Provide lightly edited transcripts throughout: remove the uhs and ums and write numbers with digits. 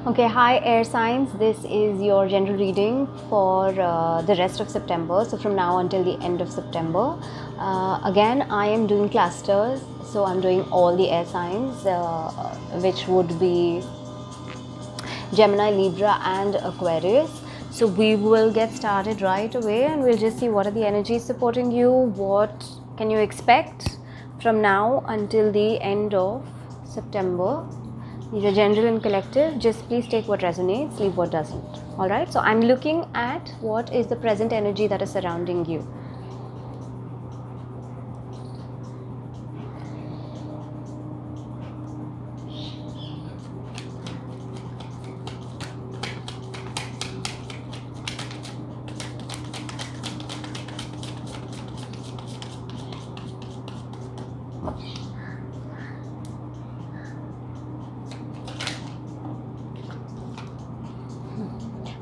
Okay, hi air signs. This is your general reading for the rest of September. So, from now until the end of September. Again, I am doing clusters. So, I'm doing all the air signs, which would be Gemini, Libra, and Aquarius. So, we will get started right away and we'll just see what are the energies supporting you, what can you expect from now until the end of September. These are general and collective. Just please take what resonates, leave what doesn't. Alright, so I'm looking at what is the present energy that is surrounding you.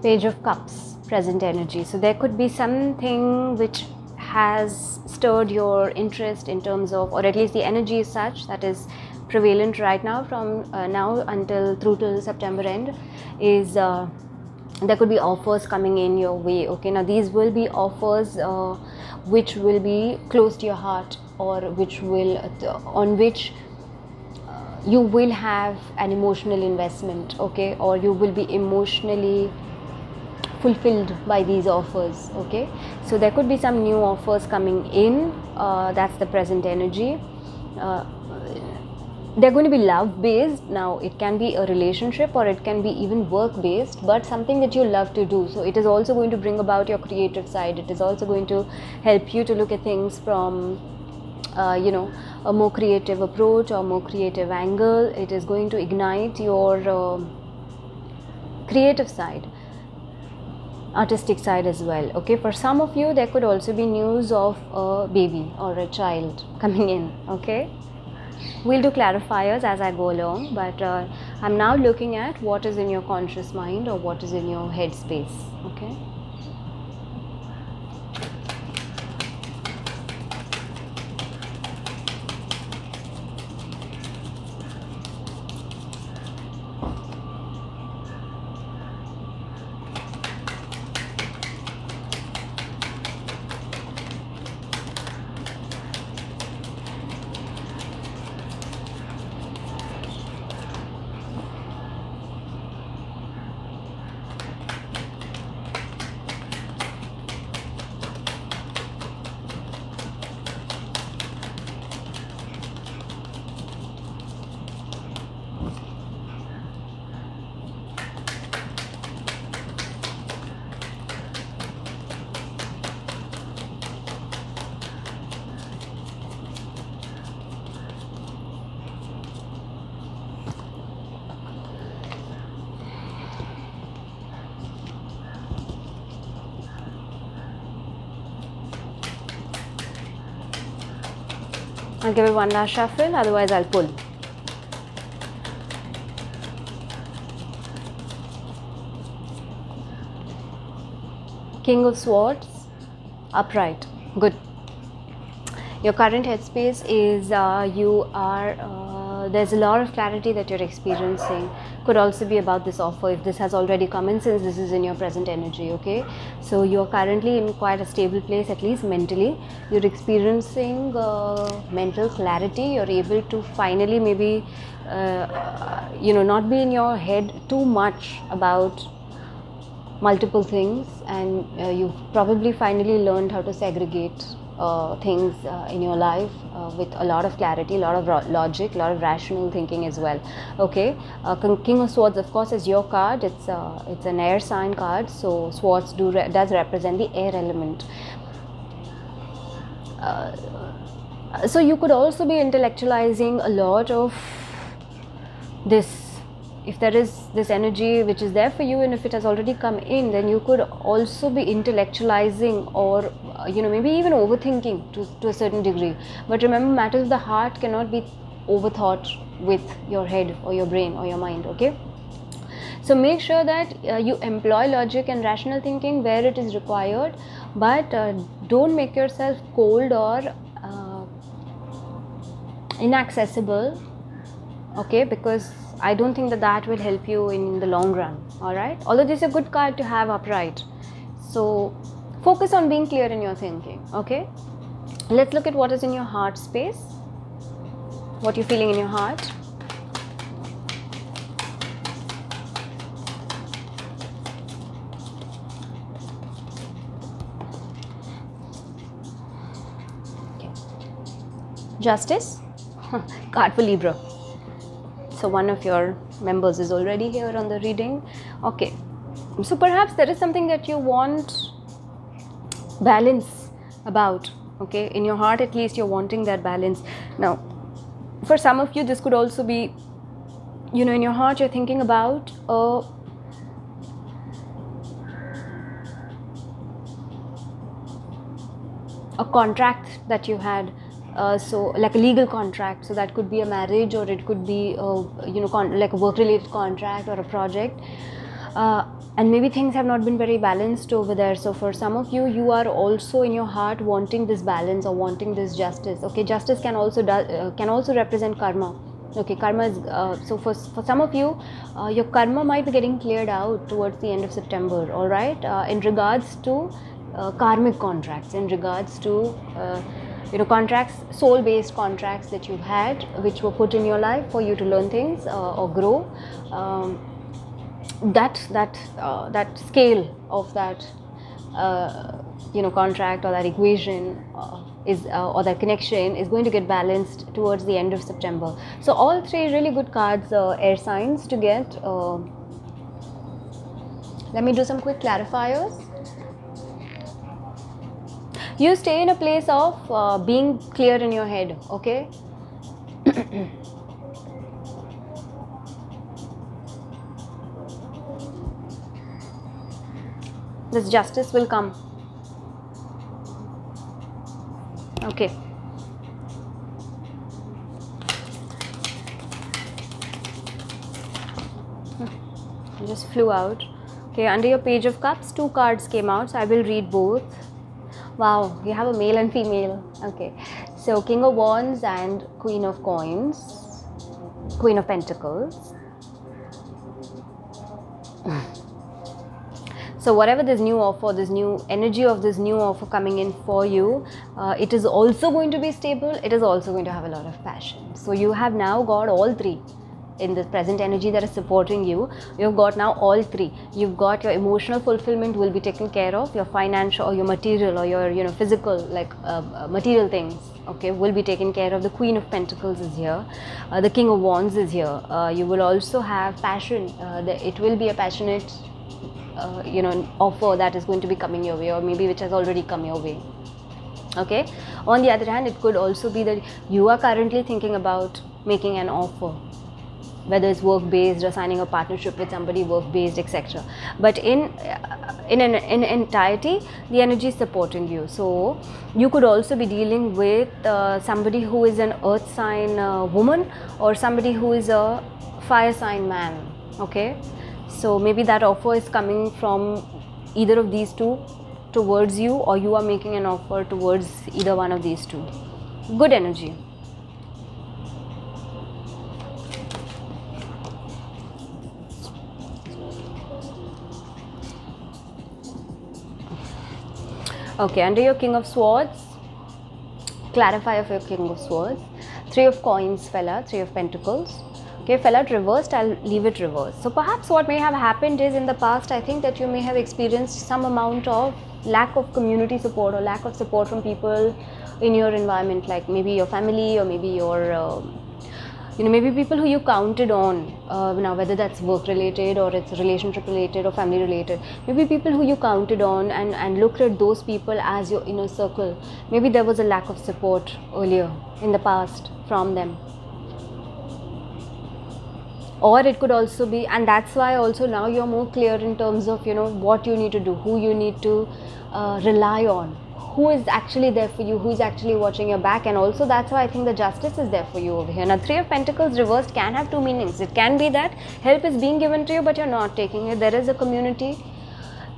Page of Cups, present energy. So there could be something which has stirred your interest in terms of, or at least the energy is such that is prevalent right now from now until through till September end is there could be offers coming in your way. Okay, now these will be offers which will be close to your heart, or which will on which you will have an emotional investment. Okay, or you will be emotionally fulfilled by these offers. Okay, so there could be some new offers coming in. That's the present energy. They're going to be love based. Now it can be a relationship or it can be even work based, but something that you love to do. So it is also going to bring about your creative side. It is also going to help you to look at things from a more creative approach or more creative angle. It is going to ignite your creative side, artistic side as well. Okay, for some of you there could also be news of a baby or a child coming in. Okay, we'll do clarifiers as I go along, but I'm now looking at what is in your conscious mind or what is in your head space. Okay, I'll give it one last shuffle, otherwise I'll pull. King of Swords, upright. Good. Your current headspace is there's a lot of clarity that you're experiencing. Could also be about this offer if this has already come in, since this is in your present energy. Okay, so you're currently in quite a stable place, at least mentally. You're experiencing mental clarity. You're able to finally maybe not be in your head too much about multiple things, and you've probably finally learned how to segregate things in your life with a lot of clarity, a lot of logic, a lot of rational thinking as well. Okay, King of Swords, of course, is your card. It's an air sign card, so swords does represent the air element. So you could also be intellectualizing a lot of this. If there is this energy which is there for you, and if it has already come in, then you could also be intellectualizing, or maybe even overthinking to a certain degree. But remember, matters of the heart cannot be overthought with your head or your brain or your mind. Okay, so make sure that you employ logic and rational thinking where it is required, but don't make yourself cold or inaccessible. Okay, because I don't think that that will help you in the long run. All right, although this is a good card to have upright. So focus on being clear in your thinking. Okay, let's look at what is in your heart space, what you're feeling in your heart. Okay. Justice, card for Libra. So one of your members is already here on the reading. Okay, so perhaps there is something that you want balance about. Okay, in your heart at least you're wanting that balance. Now for some of you this could also be, you know, in your heart you're thinking about a contract that you had, so like a legal contract. So that could be a marriage, or it could be you know, like a work related contract or a project, and maybe things have not been very balanced over there. So for some of you, you are also in your heart wanting this balance or wanting this justice. Okay, justice can also represent karma. Okay, karma is so for some of you, your karma might be getting cleared out towards the end of September. All right, in regards to karmic contracts, in regards to you know, contracts, soul based contracts that you've had, which were put in your life for you to learn things or grow. That scale of that you know, contract or that equation is or that connection is going to get balanced towards the end of September. So all three really good cards, air signs to get. Let me do some quick clarifiers. You stay in a place of being clear in your head. Okay. This justice will come. Okay. Just flew out. Okay, under your Page of Cups, 2 cards came out, so I will read both. Wow, you have a male and female. Okay, so King of Wands and Queen of Coins, Queen of Pentacles. So whatever this new offer, this new energy of this new offer coming in for you, it is also going to be stable. It is also going to have a lot of passion. So you have now got all three in this present energy that is supporting you. You've got now all three. You've got your emotional fulfillment will be taken care of, your financial or your material or your, you know, physical, like material things, okay, will be taken care of. The Queen of Pentacles is here, the King of Wands is here. You will also have passion. It will be a passionate you know, offer that is going to be coming your way, or maybe which has already come your way. Okay, on the other hand, it could also be that you are currently thinking about making an offer, whether it's work based or signing a partnership with somebody work based, etc. But in entirety, the energy is supporting you. So you could also be dealing with somebody who is an earth sign woman, or somebody who is a fire sign man. Okay, so maybe that offer is coming from either of these two towards you, or you are making an offer towards either one of these two. Good energy. Okay, under your King of Swords, clarifier for your King of Swords, 3 of Coins fell out, 3 of Pentacles. Okay, fell out reversed, I'll leave it reversed. So perhaps what may have happened is, in the past, I think that you may have experienced some amount of lack of community support or lack of support from people in your environment, like maybe your family, or maybe your you know, maybe people who you counted on, now whether that's work related or it's relationship related or family related, maybe people who you counted on and looked at those people as your inner circle. Maybe there was a lack of support earlier in the past from them. Or it could also be, and that's why also now you're more clear in terms of, you know, what you need to do, who you need to rely on, who is actually there for you, who is actually watching your back. And also that's why I think the Justice is there for you over here. Now 3 of Pentacles reversed can have 2 meanings. It can be that help is being given to you but you're not taking it. There is a community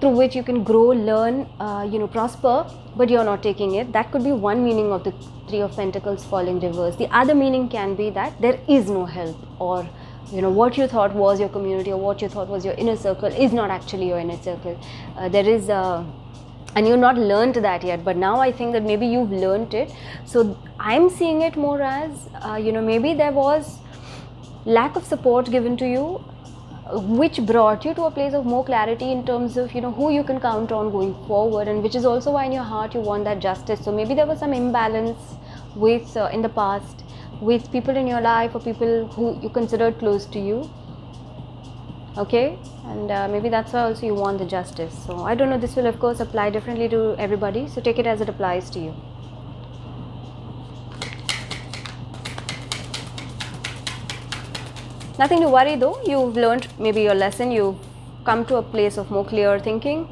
through which you can grow, learn, you know, prosper, but you're not taking it. That could be one meaning of the 3 of Pentacles falling reverse. The other meaning can be that there is no help, or what you thought was your community or what you thought was your inner circle is not actually your inner circle. There is and you've not learned that yet, but now I think that maybe you've learned it. So I'm seeing it more as maybe there was lack of support given to you, which brought you to a place of more clarity in terms of who you can count on going forward, and which is also why in your heart you want that justice. So maybe there was some imbalance with in the past with people in your life or people who you considered close to you, okay, and maybe that's why also you want the justice. So I don't know, this will of course apply differently to everybody, so take it as it applies to you. Nothing to worry though, you've learned maybe your lesson, you've come to a place of more clear thinking.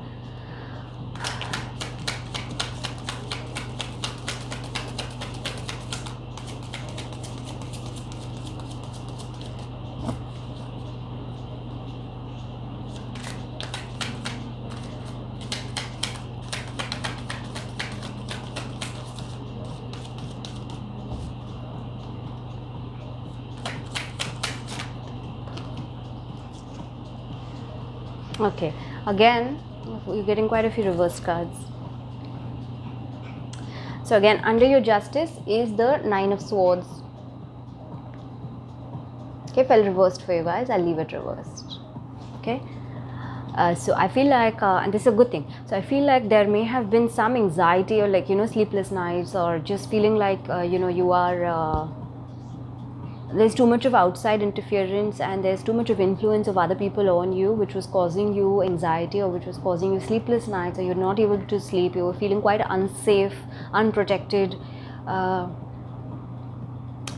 Okay, again you're getting quite a few reverse cards. So again, under your justice is the 9 of Swords. Okay, fell reversed for you guys, I'll leave it reversed. Okay, so I feel like and this is a good thing, so I feel like there may have been some anxiety or like sleepless nights, or just feeling like you are there's too much of outside interference and there's too much of influence of other people on you, which was causing you anxiety or which was causing you sleepless nights, or you're not able to sleep, you were feeling quite unsafe, unprotected,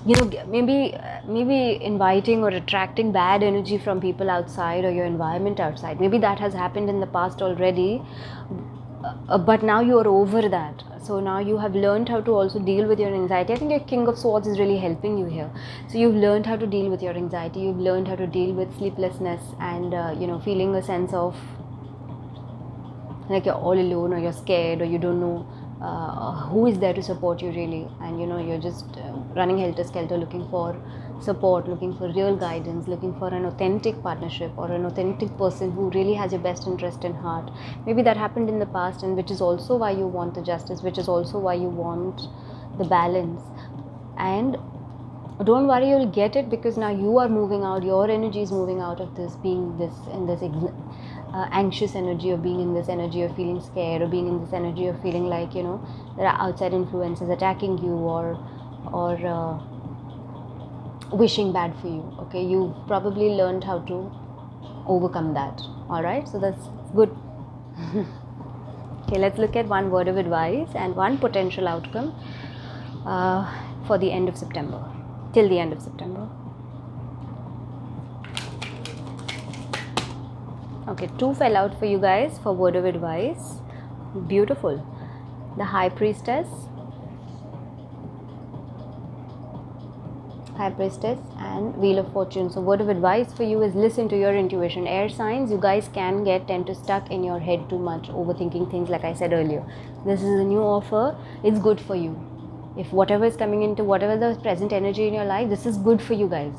maybe inviting or attracting bad energy from people outside or your environment outside. Maybe that has happened in the past already, but now you are over that. So now you have learned how to also deal with your anxiety. I think your King of Swords is really helping you here. So you've learned how to deal with your anxiety, you've learned how to deal with sleeplessness and feeling a sense of like you're all alone, or you're scared, or you don't know who is there to support you really, and you're just running helter-skelter looking for support, looking for real guidance, looking for an authentic partnership or an authentic person who really has your best interest in heart. Maybe that happened in the past, and which is also why you want the justice, which is also why you want the balance. And don't worry, you'll get it, because now you are moving out, your energy is moving out of this, being this in this anxious energy, or being in this energy of feeling scared, or being in this energy of feeling like there are outside influences attacking you or wishing bad for you. Okay, you've probably learned how to overcome that. All right, so that's good. Okay, let's look at one word of advice and one potential outcome for the end of September, till the end of September. Okay, 2 fell out for you guys for word of advice. Beautiful. The High Priestess, and Wheel of Fortune. So word of advice for you is listen to your intuition. Air signs, you guys can tend to stuck in your head too much, overthinking things like I said earlier. This is a new offer, it's good for you. If whatever is coming into, whatever the present energy in your life, this is good for you guys.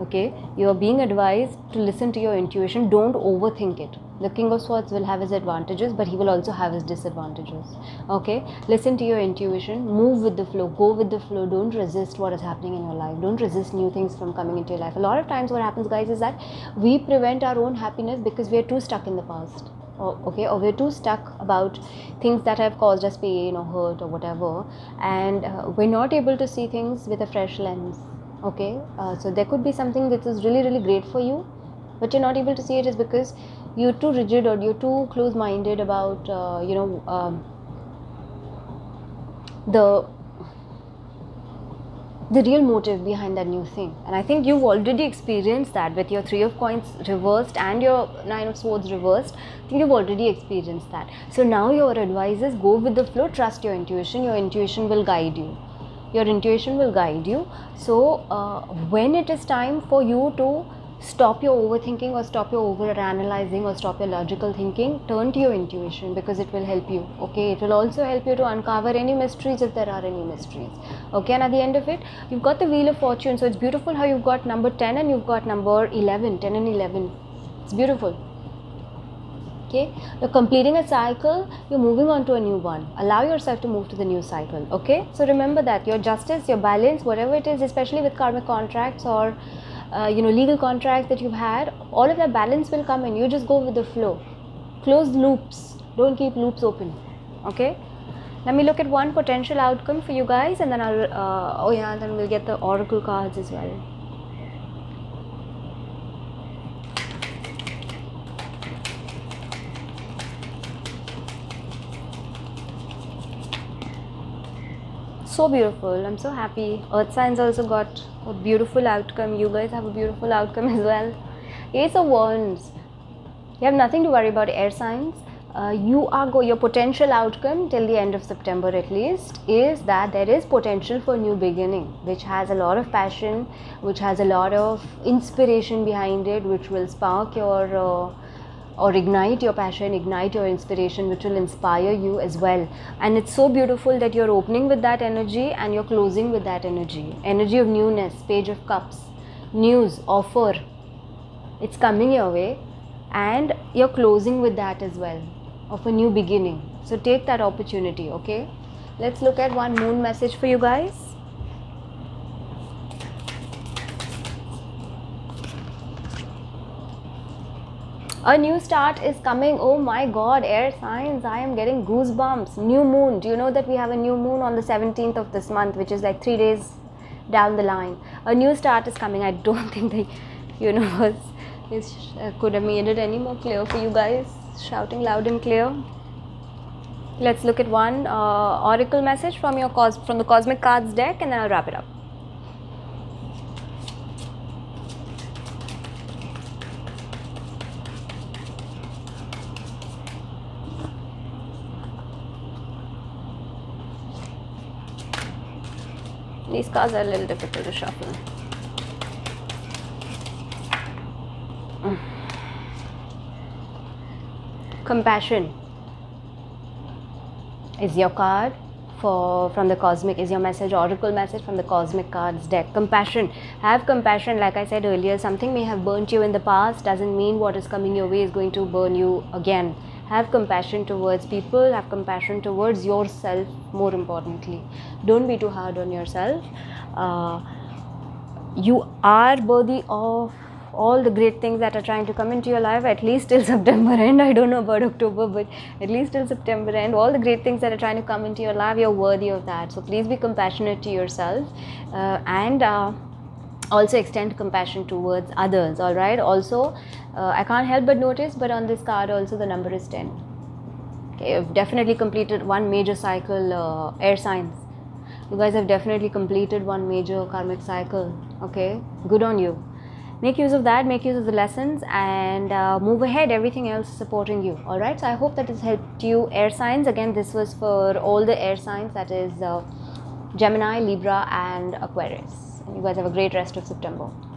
Okay, you are being advised to listen to your intuition, don't overthink it. The King of Swords will have his advantages, but he will also have his disadvantages. Okay, listen to your intuition, move with the flow, go with the flow, don't resist what is happening in your life, don't resist new things from coming into your life. A lot of times what happens, guys, is that we prevent our own happiness because we are too stuck in the past. Or we're too stuck about things that have caused us pain or hurt or whatever, and we're not able to see things with a fresh lens. Okay, so there could be something that is really, really great for you, but you're not able to see it is because you're too rigid or you're too close-minded about the real motive behind that new thing. And I think you've already experienced that with your 3 of Coins reversed and your 9 of Swords reversed. I think you've already experienced that. So now your advice is go with the flow, trust your intuition will guide you. Your intuition will guide you. So when it is time for you to stop your overthinking or stop your over analyzing or stop your logical thinking. Turn to your intuition, because it will help you. Okay, it will also help you to uncover any mysteries if there are any mysteries. Okay, and at the end of it, you've got the Wheel of Fortune. So it's beautiful how you've got number 10 and you've got number 11, 10 and 11. It's beautiful. Okay, you're completing a cycle, you're moving on to a new one. Allow yourself to move to the new cycle. Okay, so remember that your justice, your balance, whatever it is, especially with karmic contracts or legal contracts that you've had, all of that balance will come in. You just go with the flow. Close loops, don't keep loops open. Okay, let me look at one potential outcome for you guys, and then I'll then we'll get the oracle cards as well. So beautiful. I'm so happy. Earth signs also got a beautiful outcome. You guys have a beautiful outcome as well. Ace of Wands. You have nothing to worry about, air signs. Your potential outcome till the end of September at least is that there is potential for new beginning, which has a lot of passion, which has a lot of inspiration behind it, which will spark your or ignite your passion, ignite your inspiration, which will inspire you as well. And it's so beautiful that you're opening with that energy and you're closing with that energy. Energy of newness, Page of Cups, news, offer. It's coming your way and you're closing with that as well, of a new beginning. So take that opportunity, okay? Let's look at one moon message for you guys. A new start is coming. Oh my god, air signs, I am getting goosebumps. New moon. Do you know that we have a new moon on the 17th of this month, which is like 3 days down the line? A new start is coming. I don't think the universe could have made it any more clear for you guys. Shouting loud and clear. Let's look at one oracle message from the Cosmic Cards deck, and then I'll wrap it up. These cards are a little difficult to shuffle. Compassion is your card from the cosmic, is your message, oracle message from the Cosmic Cards deck. Compassion. Have compassion. Like I said earlier, something may have burnt you in the past, doesn't mean what is coming your way is going to burn you again. Have compassion towards people, have compassion towards yourself, more importantly. Don't be too hard on yourself. You are worthy of all the great things that are trying to come into your life, at least till September end. I don't know about October, but at least till September end, all the great things that are trying to come into your life, you're worthy of that. So please be compassionate to yourself and also extend compassion towards others. All right. Also, I can't help but notice, but on this card also the number is 10. Okay, you've definitely completed one major cycle, air signs. You guys have definitely completed one major karmic cycle. Okay, good on you. Make use of that, make use of the lessons, and move ahead. Everything else is supporting you. All right, so I hope that has helped you, air signs. Again, this was for all the air signs, that is Gemini, Libra and Aquarius. And you guys have a great rest of September.